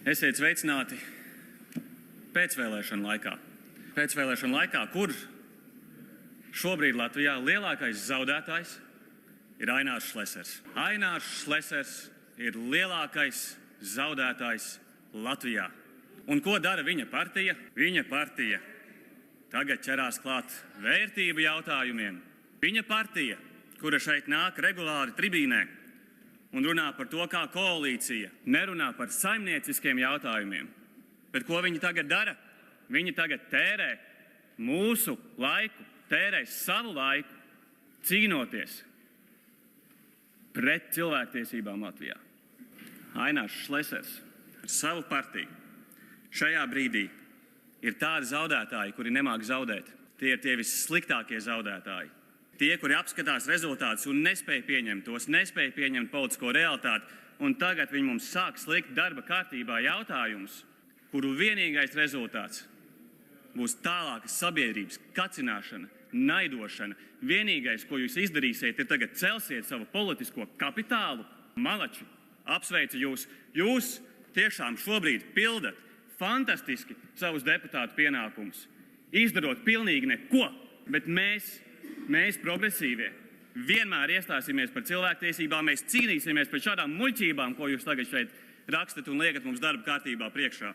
Esiet sveicināti pēcvēlēšanu laikā. Pēcvēlēšanu laikā, kur šobrīd Latvijā lielākais zaudētājs ir Ainārs Šlesers. Ainārs Šlesers ir lielākais zaudētājs Latvijā. Un ko dara viņa partija? Viņa partija tagad ķerās klāt vērtību jautājumiem. Viņa partija, kura šeit nāk regulāri tribīnē un runā par to, kā koalīcija nerunā par saimnieciskiem jautājumiem. Bet ko viņi tagad dara? Viņi tagad tērē mūsu laiku, tērē savu laiku, cīnoties pret cilvēktiesībām Latvijā. Ainārs Šlesers ar savu partiju šajā brīdī ir tādi zaudētāji, kuri nemāk zaudēt. Tie ir tie vissliktākie zaudētāji. Tie, kuri apskatās rezultātus un nespēja pieņemt tos, nespēja pieņemt politisko realitāti, un tagad viņi mums sāk slikt darba kārtībā jautājumus, kuru vienīgais rezultāts būs tālāka sabiedrības kacināšana, naidošana. Vienīgais, ko jūs izdarīsiet, ir tagad celsiet savu politisko kapitālu. Malači, apsveicu jūs. Jūs tiešām šobrīd pildat fantastiski savus deputātu pienākumus, izdarot pilnīgi neko, bet mēs progresīvie, vienmēr iestāsimies par cilvēktiesībām, mēs cīnīsimies par šādām muļķībām, ko jūs tagad šeit rakstat un liekat mums darba kārtībā priekšā.